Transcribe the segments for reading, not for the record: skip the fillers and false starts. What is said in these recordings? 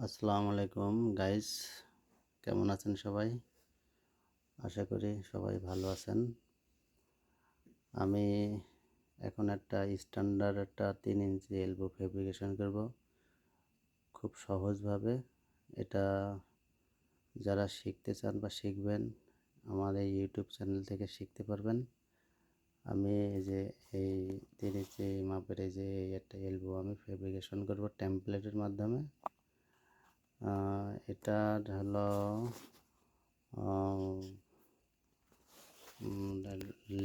আসসালামু আলাইকুম গাইস, কেমন আছেন সবাই? আশা করি সবাই ভালো আছেন। আমি এখন একটা স্ট্যান্ডার্ড একটা 3 ইঞ্চি এলবো ফেব্রিকেশন করব খুব সহজভাবে। এটা যারা শিখতে চান বা শিখবেন আমার এই ইউটিউব চ্যানেল থেকে শিখতে পারবেন। আমি এই যে এই 3 ইঞ্চি মাপের এই যে একটা এলবো আমি ফেব্রিকেশন করব টেমপ্লেটের মাধ্যমে। এটা হলো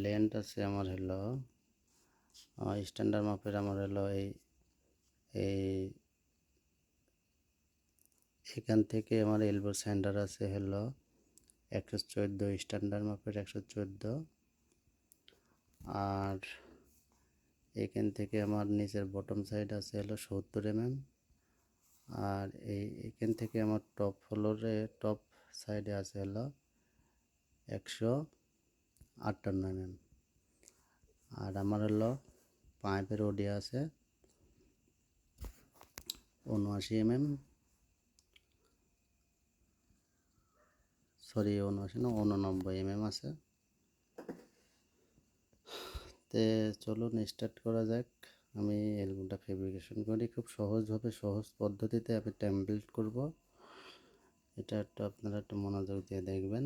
লেন্থ আছে আমার হলো স্ট্যান্ডার্ড মাপের আমার হলো এই এখান থেকে আমার এলবো সেন্টার আছে হলো 114, স্ট্যান্ডার্ড মাপের 114। আর এখান থেকে আমার নিচের বটম সাইড আছে হলো 70 mm। আর এখান থেকে আমার টপ সাইডে আছে হলো 158 mm। আর আমার হলো পাইপের ওডি আছে 79 mm, সরি 79 না 89 mm আছে। তে চলুন স্টার্ট করা যাক। আমি এলবোটা ফেব্রিকেশন করি খুব সহজভাবে, সহজ পদ্ধতিতে আমি টেমপ্লেট করব। এটা আপনারা একটু মনোযোগ দিয়ে দেখবেন।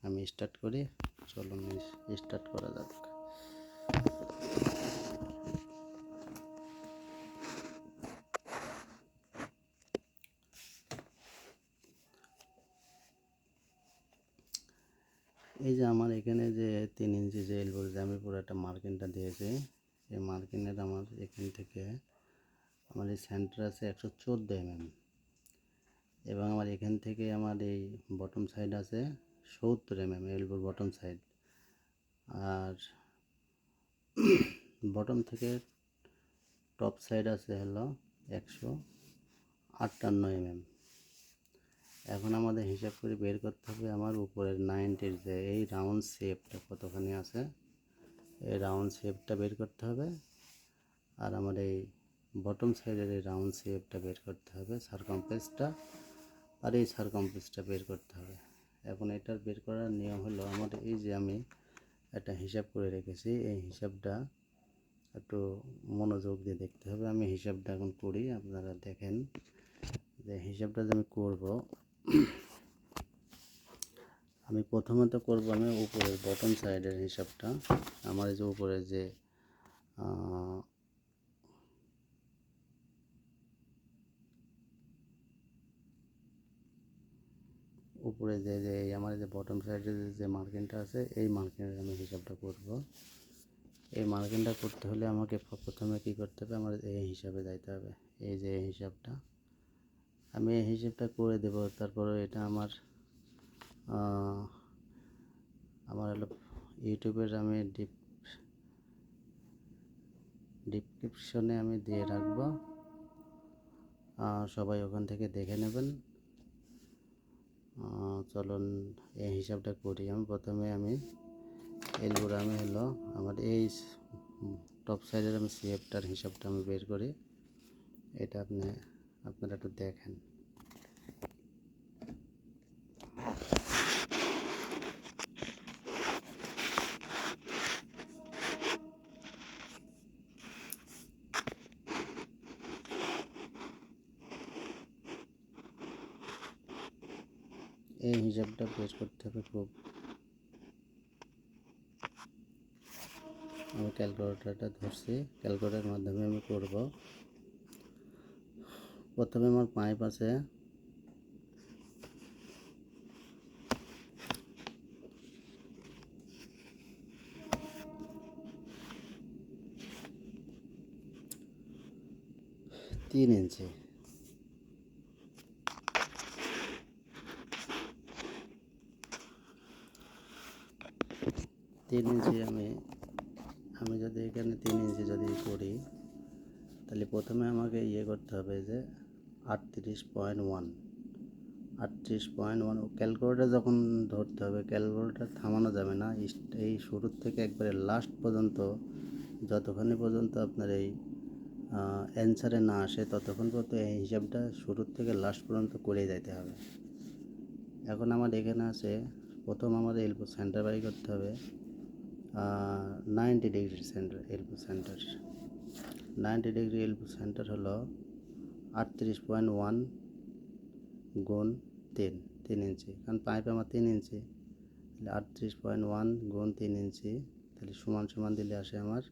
আমি স্টার্ট করি, চলুন স্টার্ট করা যাক। এই যে আমার এখানে যে 3 ইঞ্চি যে এলবোর যে আমি পুরো একটা মার্কিংটা দিয়েছি, এই মার্কিংয়ের আমার এখান থেকে আমার এই সেন্টার আছে 114 mm এবং আমার এখান থেকে আমার এই বটম সাইড আছে 70 mm এলবোর বটম সাইড। আর বটম থেকে টপ সাইড আছে হলো 158 mm। এখন আমাদের হিসাব করে বের করতে হবে আমার উপরের 90-র যে এই রাউন্ড শেপটা কতখানি আছে, এই রাউন্ড শেপটা বের করতে হবে। আর আমার এই বটম সাইডের এই রাউন্ড শেপটা বের করতে হবে, সারকমফারেন্সটা। আর এই সারকমফারেন্সটা বের করতে হবে। এখন এটার বের করার নিয়ম হলো আমার এই যে আমি একটা হিসাব করে রেখেছি, এই হিসাবটা একটু মনোযোগ দিয়ে দেখতে হবে। আমি হিসাবটা এখন করি, আপনারা দেখেন যে হিসাবটা যে আমি করব। আমি প্রথমত করব আমি উপরের বটম সাইডের হিসাবটা। আমার এই যে উপরে যে উপরে যে যে আমার যে বটম সাইডের যে মার্কিংটা আছে, এই মার্কিংয়ের আমি হিসাবটা করব। এই মার্কিংটা করতে হলে আমাকে প্রথমে কী করতে হবে, আমার এই হিসাবে যাইতে হবে। এই যে এই হিসাবটা আমি এই হিসাবটা করে দেব। তারপরে এটা আমার হলো ইউটিউবের আমি ডিসক্রিপশনে আমি দিয়ে রাখবো, সবাই ওখান থেকে দেখে নেবেন। চলুন এই হিসাবটা করি। আমি প্রথমে এলবোর আমি হলো আমার এই টপ সাইডের আমি সিএফটার হিসাবটা আমি বের করি। এটা আপনারা একটু দেখেন। এই হিসাবটা বের করতে হবে খুব। আমি ক্যালকুলেটরটা ধরছি, ক্যালকুলেটরের মাধ্যমে আমি করব। প্রথমে আমার পাইপ আছে 3 ইঞ্চি। 3 ইঞ্চি আমি যদি এখানে 3 ইঞ্চি যদি করি, তাহলে প্রথমে আমাকে করতে হবে যে 38.1 ক্যালকুলেটর যখন ধরতে হবে, ক্যালকুলেটর থামানো যাবে না। এই শুরুর থেকে একবারে লাস্ট পর্যন্ত, যতখানি পর্যন্ত আপনার এই অ্যান্সারে না আসে ততক্ষণ পর্যন্ত এই হিসাবটা শুরুর থেকে লাস্ট পর্যন্ত করে যাইতে হবে। এখন আমার এখানে আছে প্রথম আমাদের এলবো সেন্টার বাই করতে হবে 90 degree centre elbow centre. 90 degree elbow centre হলো 38.1 গুণ 3 ইঞ্চি, কারণ পাইপ আমার 3 ইঞ্চি, তাহলে 38.1 গুণ 3 ইঞ্চি, তাহলে সমান সমান দিলে আসে আমার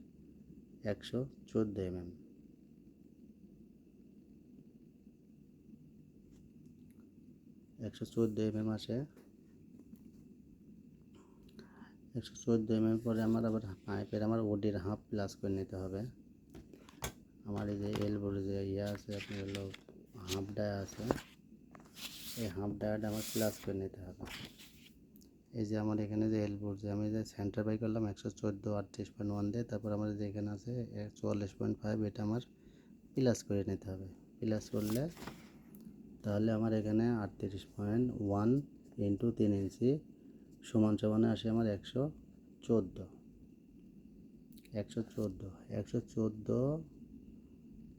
114 mm। 114 mm আসে। 114 mm পরে আমার আবার পাইপের আমার ওডির হাফ প্লাস করে নিতে হবে। আমার এই যে এলবোর যে আছে আপনার হলো হাফ ডায়া আছে, এই হাফ ডায়াটা আমার প্লাস করে নিতে হবে। এই যে আমার এখানে যে এলবোর যে আমি যে সেন্টার বাই করলাম 114 38.1 দিয়ে, তারপর আমার যে এখানে আছে 44.5, এটা আমার প্লাস করে নিতে হবে। প্লাস করলে তাহলে আমার এখানে 38.1 ইন্টু 3 ইঞ্চি সমান সমানে আসে আমার 114।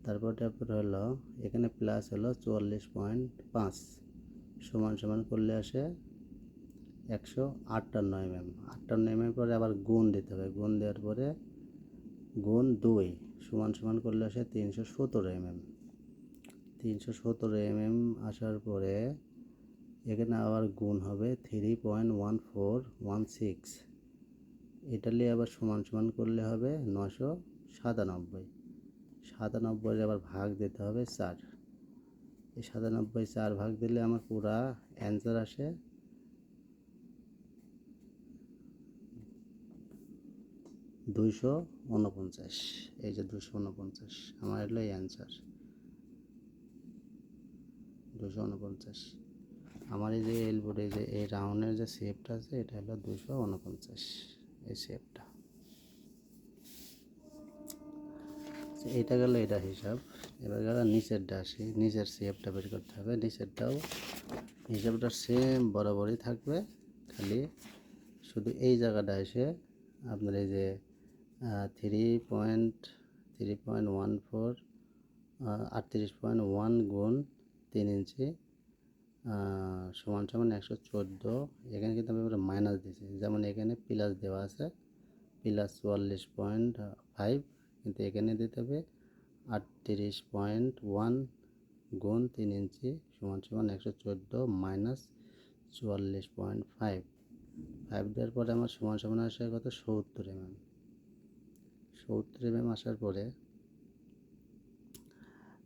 তারপর হলো এখানে প্লাস হলো 44.5 সমান সমান করলে আসে 158 mm। 58 mm পরে আবার গুণ দিতে হবে, গুণ দেওয়ার পরে গুণ 2 সমান সমান করলে আসে 317 mm। 317 mm আসার পরে এখানে আবার গুণ হবে 3.1416, এটা নিয়ে আবার সমান সমান করলে হবে 997। 97 আবার ভাগ দিতে হবে 4। এই 97 4 ভাগ দিলে আমার পুরা অ্যান্সার আসে 249। এই যে 249 আমার হলো অ্যান্সার 249। আমার এই যে এলবোর্ডে যে এই রাউন্ডের যে শেপটা আছে এটা হলো 249, এই শেপটা। এটা গেল এটা হিসাব। এবার গেল নিচেরটা আসি, নিচের শেপটা বের করতে হবে। নিচেরটাও হিসাবটা সেম বরাবরই থাকবে, খালি শুধু এই জায়গাটা এসে আপনার এই যে 3.14 38.1 গুণ 3 ইঞ্চি সমান সমান 114। এখানে কিন্তু আমি মাইনাস দিয়েছি, যেমন এখানে প্লাস দেওয়া আছে প্লাস 44.5, কিন্তু এখানে দিতে হবে 38.1 গুণ 3 ইঞ্চি সমান সমান 114 মাইনাস 44.5। 5 দেওয়ার পরে আমার সমান সমান আসে কত 70 mm। 70 mm আসার পরে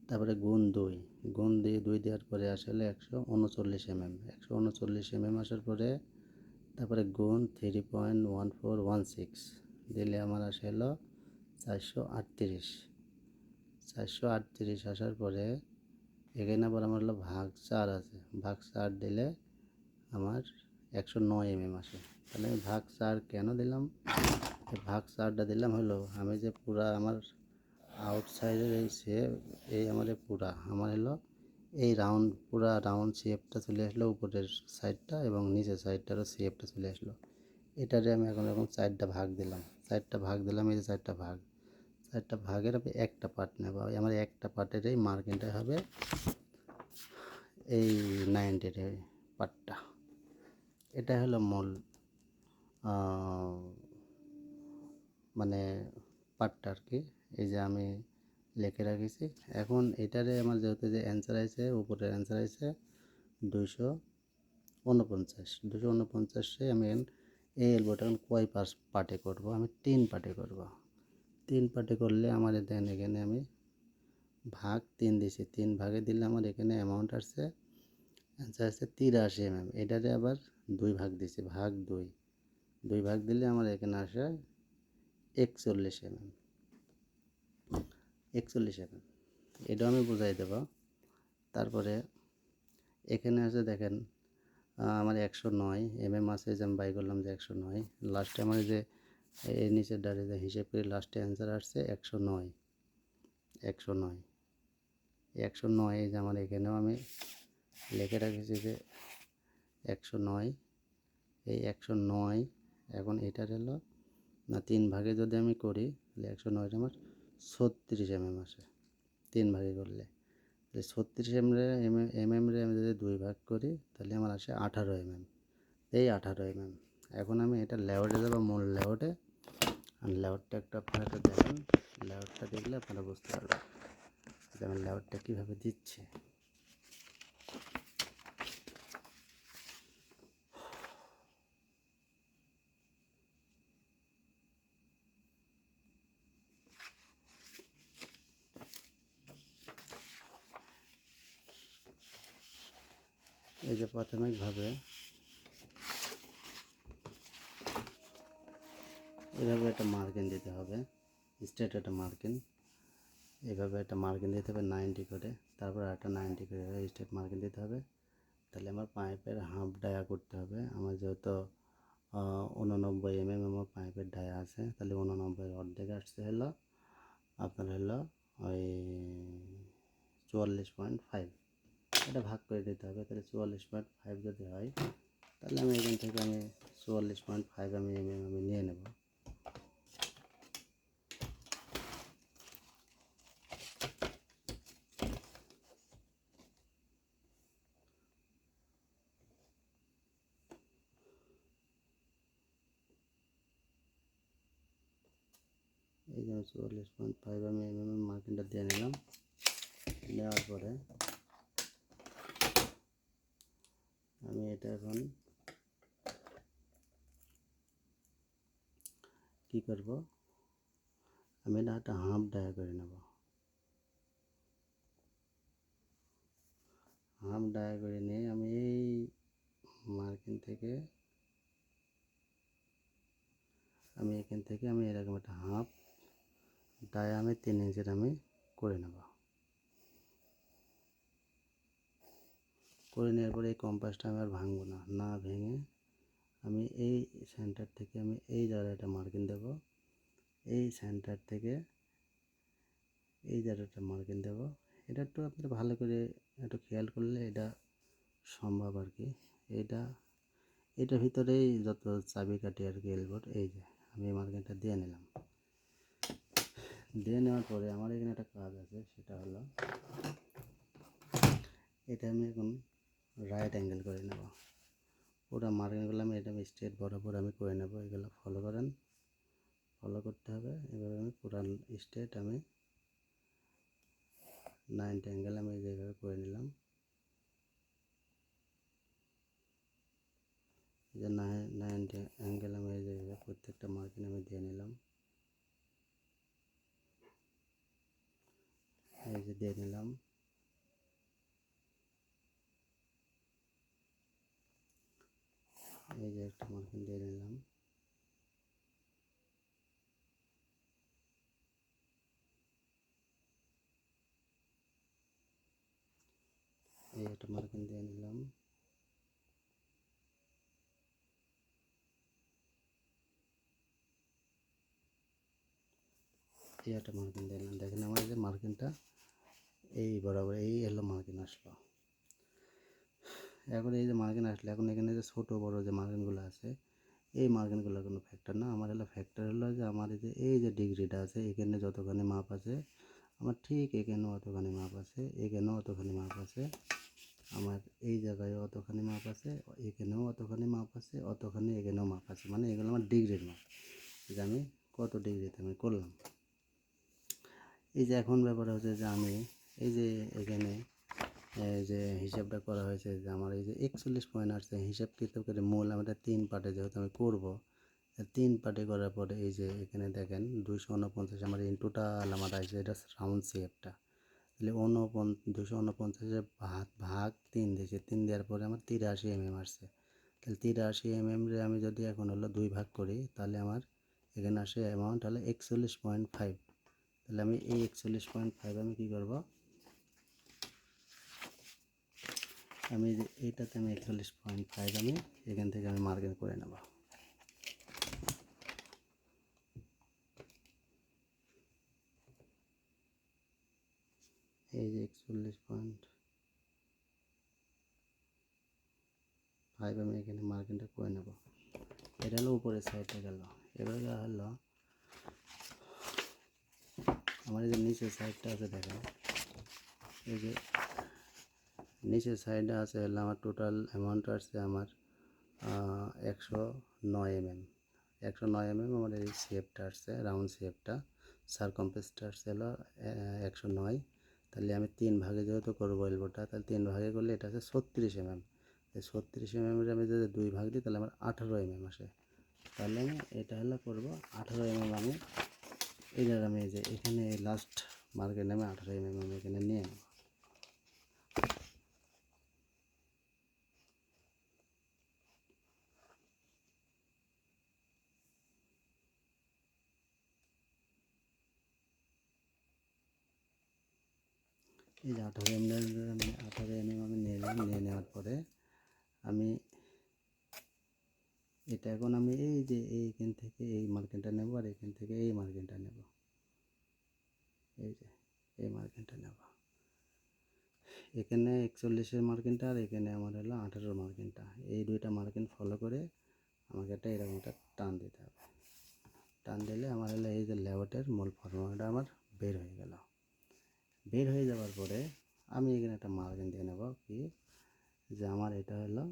তারপরে গুণ 2, গুণ দিয়ে 2 দেওয়ার পরে আসলে 139 mm। 139 mm আসার পরে তারপরে গুণ 3.1416 দিলে আমার আসে হলো 438। 438 আসার পরে এখানে আবার আমার হলো ভাগ 4 আছে, ভাগ 4 দিলে আমার 109 mm আসে। তাহলে আমি ভাগ 4 কেন দিলাম? ভাগ 4টা দিলাম হলো আমি যে পুরা আমার আউটসাইডের এই শেপ, এই আমাদের পুরা আমার হলো এই রাউন্ড পুরা রাউন্ড শেপটা চলে আসলো উপরের সাইডটা, এবং নিচের সাইডটারও শেপটা চলে আসলো। এটারে আমি এখন 4টা ভাগ দিলাম, 4টা ভাগ দিলাম, এই যে 4টা ভাগ, 4টা ভাগের আমি একটা পার্ট নেব। আমার একটা পার্টের এই মার্কিংটা হবে এই 90-এর পার্টটা। এটা হলো মূল মানে পার্টটা আর কি, এই যে আমি লিখে রাখেছি। এখন এটারে আমার যেহেতু যে অ্যান্সার আছে, উপরের অ্যান্সার আছে 249। 249 আমি এই এলবোটা এখন কয় পার্টে করব? আমি 3 পার্টে করব। 3 পার্টে করলে আমার দেন এখানে আমি ভাগ 3 দিয়েছি, 3 ভাগে দিলে আমার এখানে অ্যামাউন্ট আসছে, অ্যান্সার আসছে 83 mm। এটারে আবার 2 ভাগ দিয়েছি, ভাগ 2, 2 ভাগ দিলে আমার এখানে আসে 41 mm। 41 mm এটাও আমি বুঝাই দেব। তারপরে এখানে আছে দেখেন আমার 109 mm আছে, যে আমি বাই করলাম যে 109। লাস্টে আমার যে এই নিচের ডারে যে হিসেব করে লাস্টে অ্যান্সার আসছে 109। 109 এই যে আমার এখানেও আমি লিখে রাখেছি যে 109। এই 109 এখন এটার হলো না 3 ভাগে যদি আমি করি তাহলে 109 আমার 36 mm আসে। 3 ভাগে করলে। 36 এমএম রে আমি যদি 2 ভাগ করি তাহলে আমার আসে 18 এমএম। এই 18 এমএম। এখন আমি এটা লেআউটে যাবো, মূল লেআউটে। আর লেআউটটা একটু আপনারা একটু দেখেন, লেআউটটা দেখলে আপনারা বুঝতে পারবেন যে আমি লেআউটটা কীভাবে দিচ্ছি। এই যে প্রাথমিকভাবে এভাবে একটা মার্কিং দিতে হবে, স্ট্রেট একটা মার্কিং। এভাবে একটা মার্কিং দিতে হবে 90 করে, তারপর একটা 90 করে স্ট্রেট মার্কিং দিতে হবে। তাহলে আমার পাইপের হাফ ডায়া করতে হবে। আমার যেহেতু 89 এমএম আমার পাইপের ডায়া আছে, তাহলে 89 অর্ধেক আসছে হলো আপনার হলো ওই 44.5। এটা ভাগ করে দিতে হবে। তাহলে 44.5 যদি হয়, তাহলে আমি এখান থেকে 44.5 আমি এমএম আমি নিয়ে নেব। এই যে 44.5 আমি এমএম মার্কিংটা দিয়ে নিলাম। নেওয়ার পরে আমি এটা এখন কী করব, আমি এটা একটা হাফ ডায়া করে নেব। হাফ ডায়া করে নিয়ে আমি এই মার্কিং থেকে আমি এখান থেকে আমি এরকম একটা হাফ ডায়া আমি 3 ইঞ্চির আমি করে নেব। করে নেওয়ার পরে এই কম্পাসটা আমি আর ভাঙবো না, না ভেঙে আমি এই সেন্টার থেকে আমি এই জায়গাটা মার্কিং দেব। এই সেন্টার থেকে এই জায়গাটা মার্কিং দেব। এটা একটু আপনারা ভালো করে একটু খেয়াল করলে এটা সম্ভব আর কি। এটার ভিতরেই যত চাবিকাঠি আর কি এলবোর্ড, এই যে আমি এই মার্কিংটা দিয়ে নিলাম। দিয়ে নেওয়ার পরে আমার এখানে একটা কাজ আছে, সেটা হলো এটা আমি এখন রাইট অ্যাঙ্গেল করে নেব। পুরো মার্কিংগুলো আমি এটা স্ট্রেট বরাবর আমি করে নেব। এগুলো ফলো করেন, ফলো করতে হবে। এভাবে আমি পুরো স্ট্রেট আমি 90 অ্যাঙ্গেল আমি যেভাবে করে নিলাম। এই যে 90 অ্যাঙ্গেল আমি এই যেভাবে প্রত্যেকটা মার্কিং আমি দিয়ে নিলাম। এই যে দিয়ে নিলাম। এই যে একটা মার্কিং দিয়ে নিলাম। এই একটা মার্কিং দিয়ে নিলাম। এই একটা মার্কিং দিয়ে নিলাম। দেখেন আমার এই যে মার্কিংটা এই বরাবর এই হলো মার্কিং আসলো। এখন এই যে মার্কিং আসলে এখন এখানে যে ছোটো বড়ো যে মার্কিংগুলো আছে, এই মার্কিংগুলো কোনো ফ্যাক্টর না। আমার হলো ফ্যাক্টর হলো যে আমার এই যে ডিগ্রিটা আছে, এখানে যতখানি মাপ আছে আমার ঠিক এখানেও অতখানি মাপ আছে, এখানেও অতখানি মাপ আছে, আমার এই জায়গায় অতখানি মাপ আছে, এখানেও অতখানি মাপ আছে, অতখানি এখানেও মাপ আছে। মানে এগুলো আমার ডিগ্রির মাপ, যে আমি কত ডিগ্রিতে আমি করলাম। এই যে এখন ব্যাপার হচ্ছে যে আমি এই যে এখানে যে হিসাবটা করা হয়েছে যে আমার এই যে 41 পয়েন্ট আসছে, হিসাবকৃত করে মূল আমরা 3 পার্টে যেহেতু আমি করবো, 3 পার্টে করার পরে এই যে এখানে দেখেন 249 আমার ইন টোটাল আমার আসছে এটা রাউন্ড শেপটা। তাহলে 249 ভাগ 3 দিয়েছে, 3 দেওয়ার পরে আমার 83 এমএম আসছে। তাহলে 83 এমএম রে আমি যদি এখন হলো 2 ভাগ করি, তাহলে আমার এখানে আসে অ্যামাউন্ট হলো 41.5। তাহলে আমি এই 41.5 আমি কী করবো, আমি এইটাতে আমি 41.5 আমি এখান থেকে আমি মার্কিং করে নেব। এই যে 41.5 আমি এখানে মার্কিংটা করে নেব। এটা হলো উপরের সাইডটা গেল। এবার হলো আমার এই যে নিচের সাইডটা আছে দেখেন, এই যে নিচের সাইডে আছে হলো আমার টোটাল অ্যামাউন্ট আসছে আমার 109 mm। 109 mm আমার এই শেপটা আসছে, রাউন্ড শেপটা। সারকমফারেন্সটা আসছে হলো 109। তাহলে আমি 3 ভাগে যেহেতু করবো এলবোটা, তাহলে 3 ভাগে করলে এটা আছে 36 mm। এই 36 mm আমি যদি 2 ভাগ দিই তাহলে আমার 18 mm আসে। তাহলে আমি এটা হলো করবো 18 mm। আমি এইটার আমি এই যে এখানে লাস্ট মার্কের নামে 18 mm আমি এখানে নিয়ে নেব। এই যে 18 mm আমি 18 mm আমি নিলাম। নিয়ে নেওয়ার পরে আমি এটা এখন আমি এই যে এইখান থেকে এই মার্কিনটা নেব, আর এখান থেকে এই মার্কিনটা নেব। এই যে এই মার্কিনটা নেব, এখানে 41-এর মার্কিনটা আর এখানে আমার হলো 18-এর মার্কিনটা। এই দুইটা মার্কিন ফলো করে আমাকে একটা এরকম একটা টান দিতে হবে। টান দিলে আমার হলো এই যে লেআউটের মূল ফর্মুলাটা আমার বের হয়ে গেল। বের হয়ে যাওয়ার পরে আমি এখানে একটা মার্কিন দিয়ে নেব কি, যে আমার এটা হলো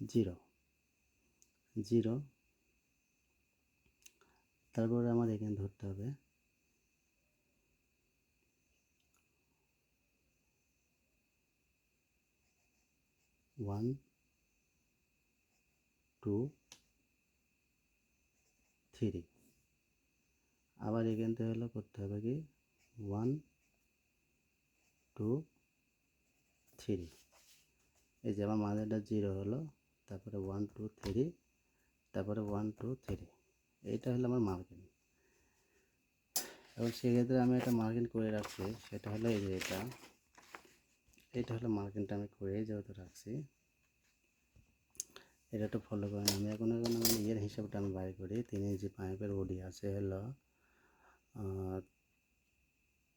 0। তারপরে আমার এখানে ধরতে হবে 1 2 3। আবার এখান থেকে হলো করতে হবে কি 1 2 3। এই যে আমার মাঝেটা 0 হলো, তারপরে 1 2 3, তারপরে 1 2 3। এইটা হলো আমার মার্কিং। এবং সেক্ষেত্রে আমি একটা মার্কিং করে রাখছি, সেটা হলো এই যে এটা হলো মার্কিংটা আমি করে যেহেতু রাখছি, এটা একটু ফলো করেন। আমি এখন আমি ইয়ের হিসাবটা আমি বাইর করি। 3 ইঞ্চি পাইপের ওডি আছে হলো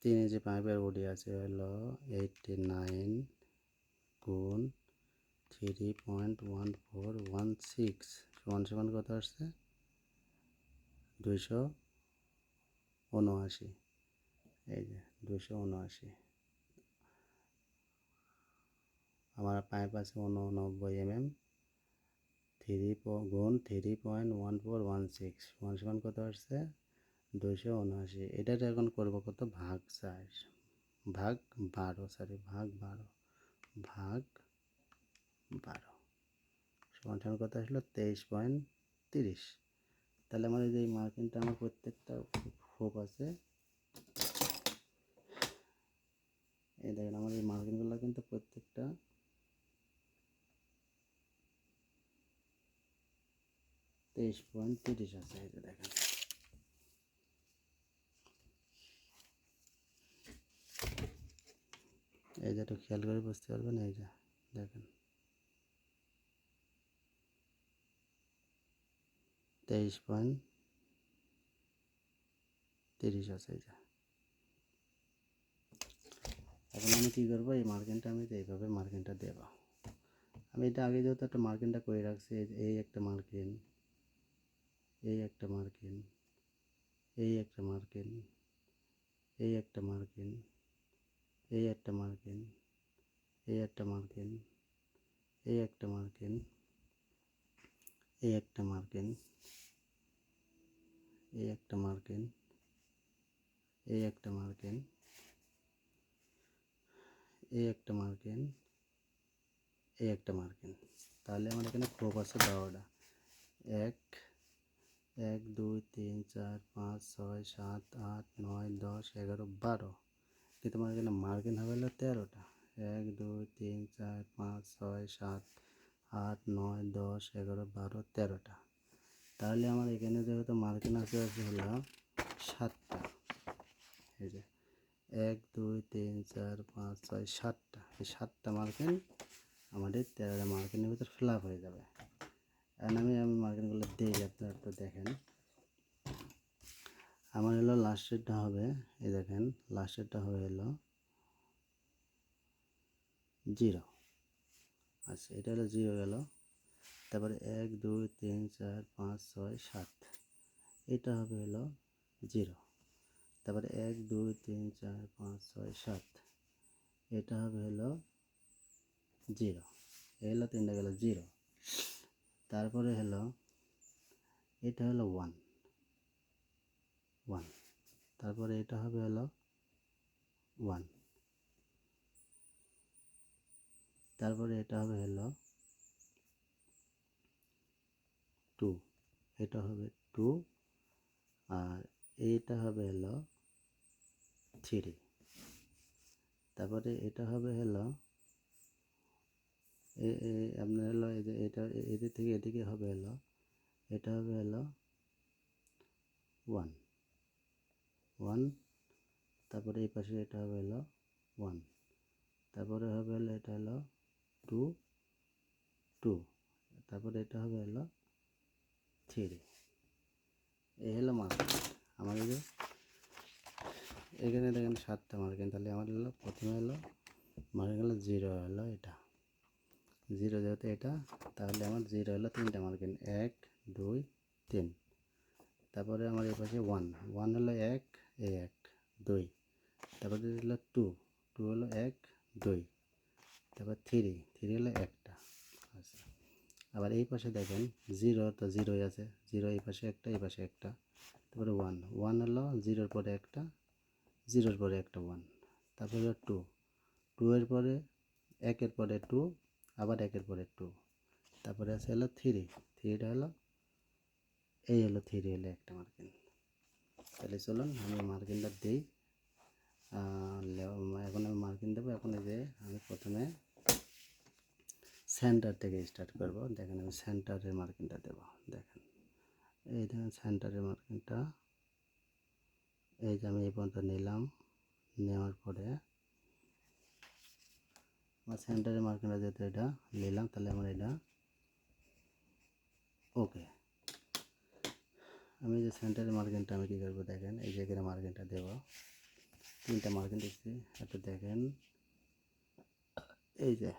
3 ইঞ্চি পাইপের ওডি আছে হলো 89 গুণ 3.1416 সমান সমান কত আসছে 279। এই যে 279। আমার পাইপ আছে 89 mm। 3 গুণ 3.1416 সমান সমান কত আসছে 279। এটাতে এখন করবো কত ভাগ 4 ভাগ 12, সরি ভাগ 12 ভাগ 12 সমান সমান কত আসলো 23.30। তাহলে আমার এই যে মার্কিংটা আমার প্রত্যেকটা হোপ আছে, এই দেখেন আমার এই মার্কিংগুলো কিন্তু প্রত্যেকটা 23.30 আছে। এই যে দেখেন, এই যে একটু খেয়াল করে বুঝতে পারবেন। এই যে দেখেন 23.30 আছে। এই যে এখন আমি কী করবো, এই মার্কিংটা আমি এইভাবে মার্কিংটা দেবো। আমি এটা আগে যেহেতু একটা মার্কিংটা করে রাখছি, এই একটা মার্কিং, এই একটা মার্কিং, এই একটা মার্কিং, এই একটা মার্কিং, এই একটা মার্কিং, এই একটা মার্কিং, এই একটা মার্কিং, এই একটা মার্কিং, এই একটা মার্কিং, এই একটা মার্কিং, এই একটা মার্কিং, এই একটা মার্কিং। তাহলে আমার এখানে খোপ আছে 12টা। 1 1 2 3 4 5 6 7 8 9 10 11 12। কিন্তু আমার এখানে মার্কিং হবে হলো 13টা। 1 2 3 4 5 6 7 8 9 10 11 12 13টা। তাহলে আমার এখানে যেহেতু মার্কিং আছে হলো 7টা। এই যে 1 2 3 4 5 6 7টা, এই 7টা মার্কিং আমাদের 13টা মার্কিংয়ের ভিতর ফিল আপ হয়ে যাবে। এখন আমি মার্কিংগুলো দিই, আপনারা একটু দেখেন। আমার হলো লাস্টেরটা হবে, এই দেখেন লাস্টেরটা হবে হলো 0। আচ্ছা, এটা হলো 0 গেল। তারপরে 1 2 3 4 5 6 7, এটা হবে হলো 0। তারপরে 1 2 3 4 5 6 7, এটা হবে হলো 0, এই হলো তিনটা গেল 0। তারপরে হলো এটা হলো 1 1, তারপরে এটা হবে হলো 1, তারপরে এটা হবে হলো 2, এটা হবে 2, আর এইটা হবে হলো 3, তারপরে এটা হবে হলো আপনার হলো এই যে এটা এদিক থেকে এদিকে হবে হলো, এটা হবে হলো 1 1, তারপরে এই পাশে এটা হবে হলো 1, তারপরে হবে হলো এটা হলো 2 2, তারপরে এটা হবে হলো 3। এই হলো মার্কিং। আমার এই যে এখানে দেখেন 7টা মার্কিং, তাহলে আমার হলো প্রথমে হলো মার্কিং হলো 0 হলো এটা 0, যেহেতু এটা তাহলে আমার 0 হলো 3টা মার্কিং 1 2 3। তারপরে আমার এই পাশে 1 1 হলো 1 এই 1 2, তারপরে হলো 2 2 হলো 1 2, তারপর 3 3 হলো একটা। আচ্ছা, আবার এই পাশে দেখেন 0 তো 0ই আছে, 0 এই পাশে একটা এই পাশে একটা, তারপরে 1 1 হলো 0-র পরে একটা 0-র পরে একটা 1, তারপরে 2 2 এর পরে 1-এর পরে 2, আবার 1-এর পরে 2, তারপরে আছে হলো 3 3টা হলো এই হলো 3 হলো একটা মার্কিং। তাহলে চলুন আমি মার্কিংটা দিই। এখন আমি মার্কিং দেবো। এখন এই যে আমি প্রথমে সেন্টার থেকে স্টার্ট করব। দেখেন আমি সেন্টারের মার্কিংটা দেবো। দেখেন এই দেখেন সেন্টারের মার্কিংটা, এই যে আমি এই পর্যন্ত নিলাম, নেওয়ার পরে আমার সেন্টারের মার্কিংটা যেহেতু এটা নিলাম, তাহলে আমার এটা ওকে। আমি যে সেন্টারের মার্কিংটা আমি কী করবো দেখেন, এই যে এখানে মার্কিংটা দেবো, 3টা মার্কিং দিচ্ছি। একটু দেখেন এই যে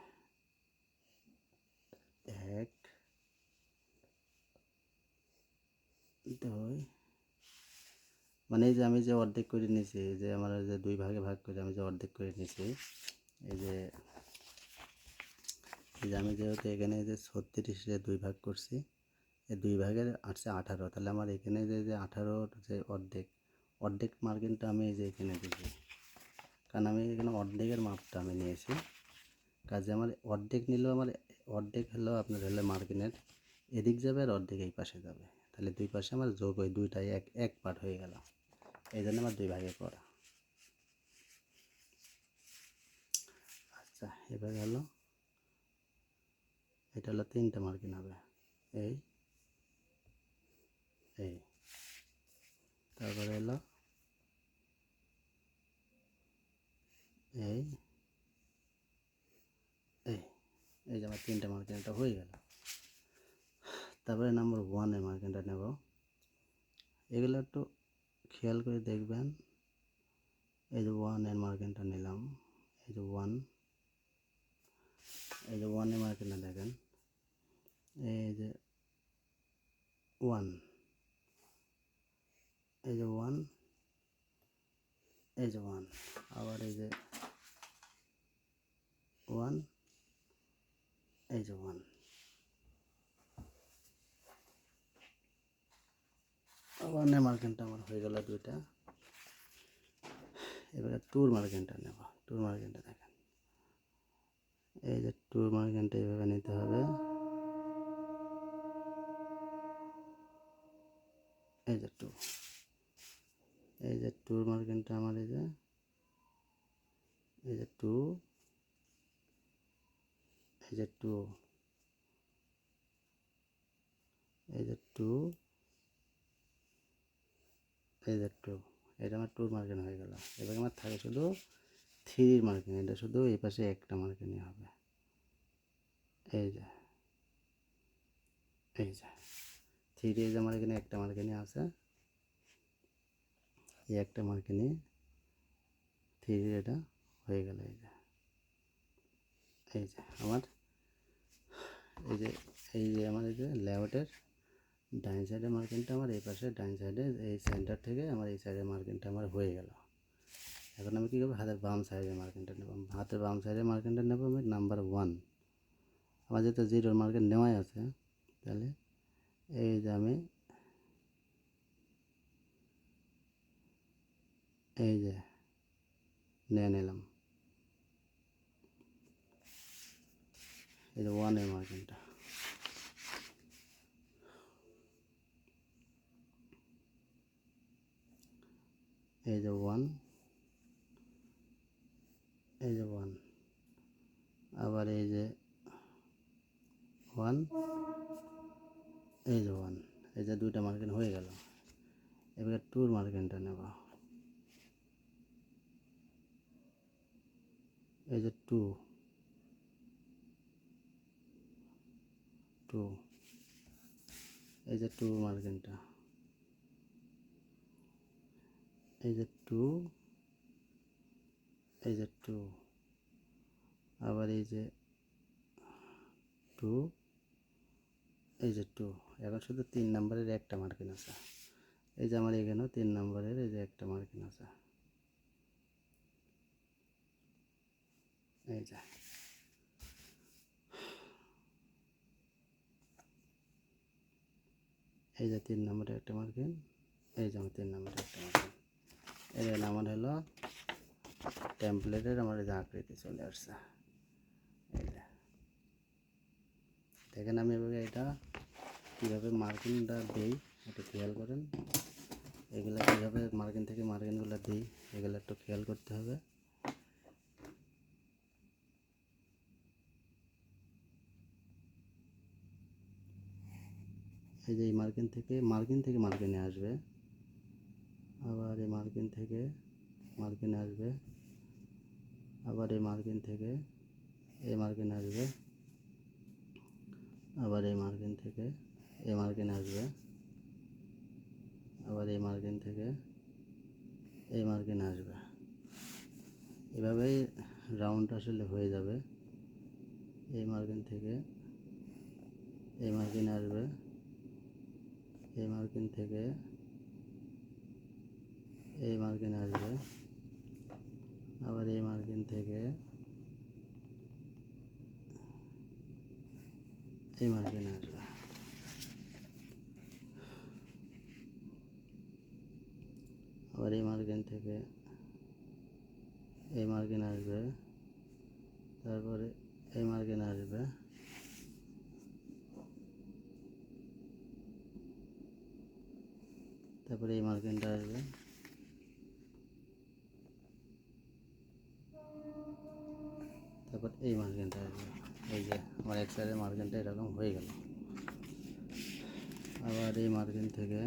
1 2, মানে এই যে আমি যে অর্ধেক করে নিয়েছি, এই যে আমার যে 2 ভাগে ভাগ করে আমি যে অর্ধেক করে নিয়েছি, এই যে আমি যেহেতু এখানে যে 36-এ 2 ভাগ করছি, এই 2 ভাগের আসছে 18, তাহলে আমার এখানে যে 18-র যে অর্ধেক মার্কিংটা আমি এই যে এখানে দিয়েছি, কারণ আমি এখানে অর্ধেকের মাপটা আমি নিয়েছি। কাজে আমার অর্ধেক নিলেও আমার অর্ধেক হলো আপনার হলে মার্কিনের এদিক যাবে আর অর্ধেক এই পাশে যাবে, তাহলে 2 পাশে আমার যোগ ওই 2টাই এক পার্ট হয়ে গেল, এই জন্য আমার 2 ভাগে করা। আচ্ছা, এবার হলো এটা হলো 3টা মার্কিন হবে, এই এই, তারপরে হলো এই এই এই যে আমার 3টা মার্কিনটা হয়ে গেল। তারপরে নাম্বার 1-এর মার্কিনটা নেব। এগুলো একটু খেয়াল করে দেখবেন। এই যে 1-এর মার্কিনটা নিলাম, এই যে 1, এই যে 1-এর মার্কিনটা দেখেন, এই যে 1, এই যে 1, এই যে 1, আবার এই যে 1, এই যে 1, 1-এর মার্কিনটা আমার হয়ে গেল 2টা। এবারে 2-র মার্কিনটা নেব। 2-র মার্কিনটা দেখেন, এই যে 2-র মার্কিনটা এইভাবে নিতে হবে, এই যে 2, এই যে 2-র মার্কিনটা আমার এই যে 2, এই যে 2, এই যে 2, এই যে 2, এটা আমার 2-র মার্কিন হয়ে গেল। এবার আমার থাকে শুধু 3-র মার্কিন, এটা শুধু এই পাশে একটা মার্কিনই হবে, এই যে 3 যে আমার এখানে একটা মার্কিনই আছে, এই একটা মার্কিনই 3 এটা হয়ে গেল। এই যে আমার এই যে আমার এই যে লেআউটের ডাইন সাইডের মার্কিংটা আমার এই পাশে, ডাইন সাইডে এই সেন্টার থেকে আমার এই সাইডের মার্কিংটা আমার হয়ে গেল। এখন আমি কী করবো, হাতের বাম সাইডের মার্কিংটা নেব। হাতের বাম সাইডের মার্কিংটা নেব আমি নাম্বার 1। আমার যেহেতু জিরোর মার্কিং নেওয়াই আছে, তাহলে এই যে আমি এই যে নিয়ে নিলাম, এই যে 1-এর মার্কিংটা। এই যে 1, এই যে 1, আবার এই যে 1, এই যে 1, এই যে 2টা মার্কিং হয়ে গেল। এবার 2-র মার্কিংটা নেব। এই যে 2, এই যে 2 মার্কিংটা, এই যে 2, এই যে 2, আবার এই যে 2, এই যে 2। এখন শুধু 3 নম্বরের একটা মার্কিং আছে। এই যে আমার এখানেও 3 নম্বরের এই যে একটা মার্কিং আছে। এই যে এই যে 3 নম্বরের একটা মার্কিং, এই যে আমার 3 নম্বরের একটা মার্কিং। এই যে আমার হলো টেমপ্লেটের আমার এই যে আকৃতি চলে আসছে। এই যে দেখেন আমি এভাবে এটা কীভাবে মার্কিংটা দিই একটু খেয়াল করেন। এগুলো কীভাবে মার্কিং থেকে মার্কিংগুলো দিই এগুলো একটু খেয়াল করতে হবে। এই যে এই মার্কিং থেকে মার্কিংয়ে আসবে, আবার এই মার্কিং থেকে মার্কিংয়ে আসবে, আবার এই মার্কিং থেকে এই মার্কিংয়ে আসবে, আবার এই মার্কিং থেকে এই মার্কিংয়ে আসবে, আবার এই মার্কিং থেকে এই মার্কিংয়ে আসবে। এভাবেই রাউন্ড আসলে হয়ে যাবে। এই মার্কিং থেকে এই মার্কিংয়ে আসবে, এই মার্কিং থেকে এই মার্কিংয়ে আসবে, আবার এই মার্কিং থেকে এই মার্কিংয়ে আসবে। আবার এই মার্কিং থেকে এই মার্কিং আসবে, তারপরে এই মার্কিং আসবে, তারপরে এই মার্কিংটা আসবে, তারপর এই মার্কিংটা আসবে। এই যে আমার এক সাইডের মার্কিংটা এরকম হয়ে গেল। আবার এই মার্কিং থেকে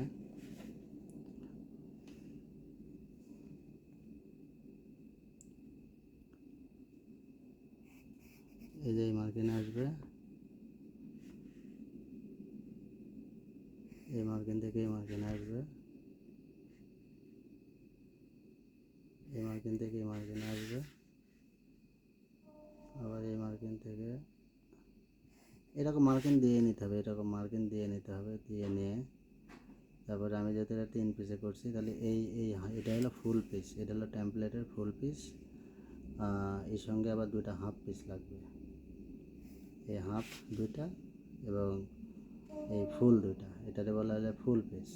এই যে এই মার্কিং আসবে, এই মার্কিং থেকে এই মার্কিং আসবে, এই মার্কিং থেকে এই মার্কিং আসবে, আবার এই মার্কিং থেকে এরকম মার্কিং দিয়ে নিতে হবে, এরকম মার্কিং দিয়ে নিতে হবে। দিয়ে নিয়ে তারপরে আমি যেহেতু এটা 3 পিসে করছি, তাহলে এই এই এটা হলো ফুল পিস, এটা হলো টেমপ্লেটের ফুল পিস। এর সঙ্গে আবার 2টা হাফ পিস লাগবে, এই হাফ 2টা এবং এই ফুল 2টা, এটাতে বলা হলো ফুল পিস।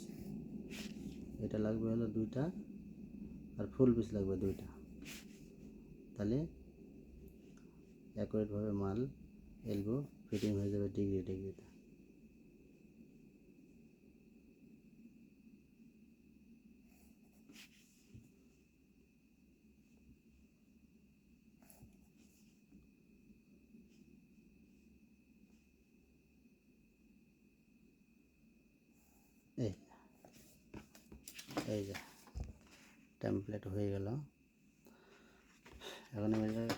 এটা লাগবে হলো 2টা আর ফুল পিস লাগবে 2টা। তাহলে অ্যাকুরেটভাবে মাল এলবো ফিটিং হয়ে যাবে ডিগ্রিতে। এই এই যে টেমপ্লেট হয়ে গেল। এখন আমি এটাকে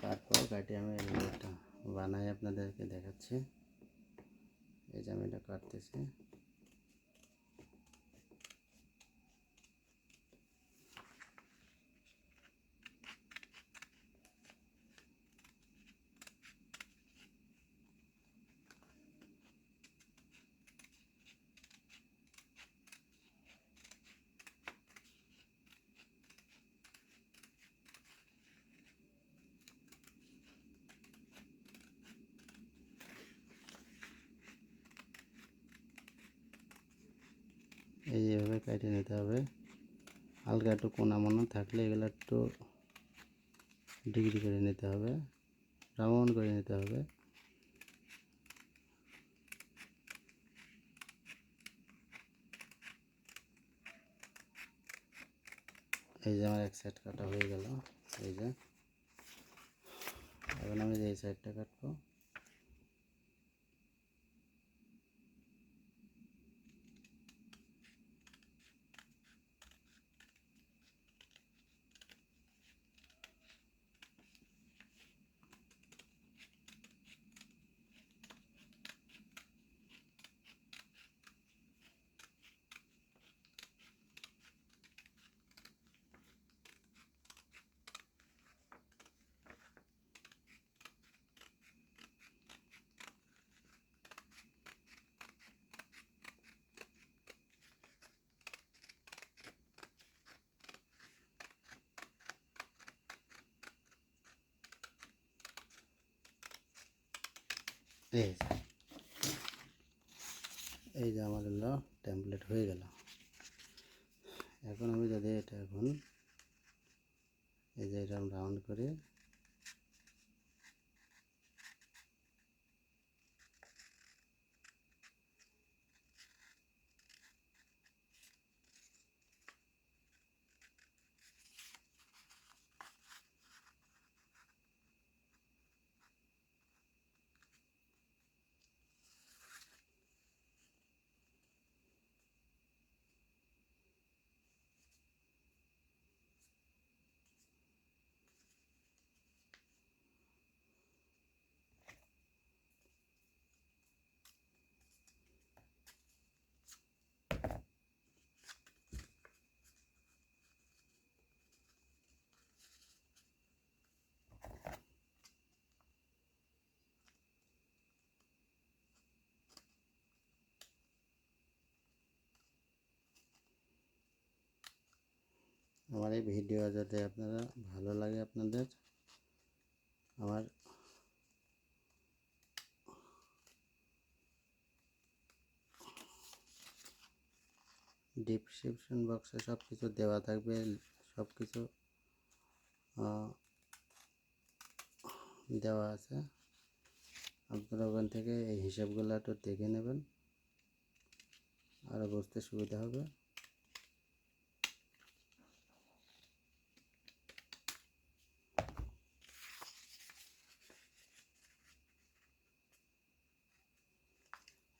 কাটিয়ে আমি একটা বানাই আপনাদেরকে দেখাচ্ছি। এই যে আমি এটা কাটতেছি। এই যেভাবে কেটে নিতে হবে। হালকা একটু কোনা মোনা থাকলে এগুলো একটু ডিগ্রি করে নিতে হবে, রাউন্ড করে নিতে হবে। এই যে আমার এক সাইড কাটা হয়ে গেল। এই যে এখন আমি এই সাইডটা কাটবো। এই যে আমার হলো টেমপ্লেট হয়ে গেল। এখন আমি যদি এটা এখন এই যে এটা রাউন্ড করে আমার এই ভিডিও যাতে আপনারা ভালো লাগে আপনাদের, আমার ডিসক্রিপশন বক্সে সব কিছু দেওয়া থাকবে, সব কিছু দেওয়া আছে। আপনারা ওখান থেকে এই হিসাবগুলো একটু দেখে নেবেন, আরও বুঝতে সুবিধা হবে।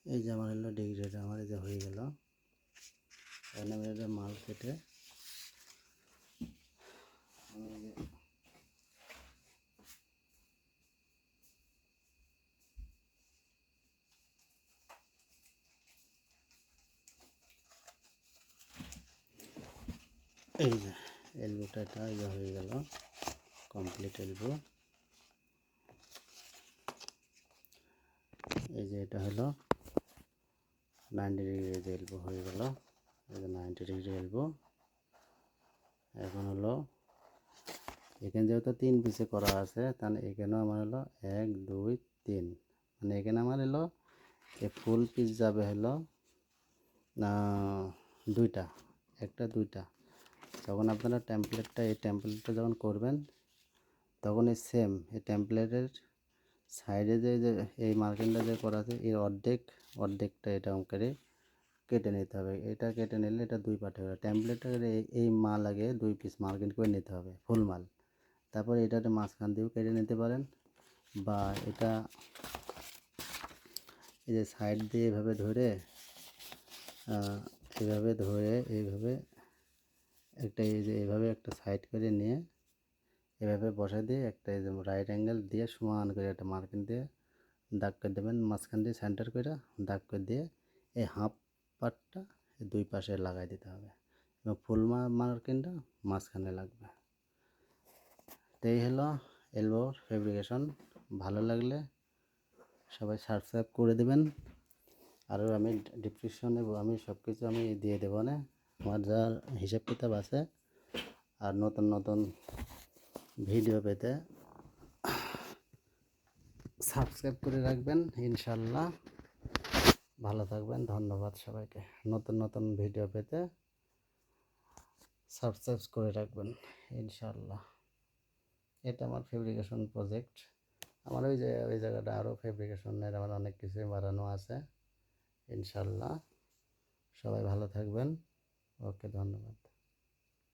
এই যে আমার হলো ডিগ্রিটা আমার এই যে হয়ে গেল। এখন আমি এটা মাল কেটে এই যে এলবোটা এটা এই যে হয়ে গেল কমপ্লিট এলবো। এই যে এটা হলো 90 ডিগ্রি যে এলবো হয়ে গেল। এই যে 90 ডিগ্রি এলবো। এখন হলো এখানে যেহেতু 3 পিসে করা আছে, তাহলে এখানেও আমার হলো 1 2 3, মানে এখানে আমার হলো এই ফুল পিস যাবে হলো 2টা, একটা 2টা। যখন আপনারা এই টেমপ্লেটটা যখন করবেন, তখন এই সেম এই টেমপ্লেটের সাইডে যে এই মার্কিংটা যে করা আছে এর অর্ধেকটা এটা করে কেটে নিতে হবে। এটা কেটে নিলে এটা 2 পার্ট হবে। টেমপ্লেটের এই মাল আগে 2 পিস মার্কিং করে নিতে হবে, ফুল মাল। তারপরে এটাতে মাঝখান দিয়েও কেটে নিতে পারেন, বা এটা এই যে সাইড দিয়ে এভাবে ধরে এইভাবে একটা এই যে এইভাবে একটা সাইড করে নিয়ে এভাবে বসা দিয়ে একটা এই যে রাইট অ্যাঙ্গেল দিয়ে সমান করে একটা মার্কিং দিয়ে দাগ করে দেবেন, মাঝখান দিয়ে সেন্টার করে দাগ করে দিয়ে এই হাফ পার্টটা 2 পাশে লাগাই দিতে হবে এবং ফুল মার্কিংটা মাঝখানে লাগবে। তো এই হলো এলবোর ফেব্রিকেশন। ভালো লাগলে সবাই সাবস্ক্রাইব করে দেবেন। আর আমি ডিসক্রিপশনে আমি সব কিছু আমি দিয়ে দেবো না, আমার যা হিসাব কিতাব আছে। আর নতুন নতুন ভিডিও পেতে সাবস্ক্রাইব করে রাখবেন ইনশাল্লাহ। ভালো থাকবেন। ধন্যবাদ সবাইকে। নতুন নতুন ভিডিও পেতে সাবস্ক্রাইব করে রাখবেন ইনশাআল্লাহ। এটা আমার ফেব্রিকেশন প্রজেক্ট। আমার ওই জায়গাটা আরও ফেব্রিকেশনের আমার অনেক কিছুই বানানো আছে ইনশাআল্লাহ। সবাই ভালো থাকবেন। ওকে, ধন্যবাদ।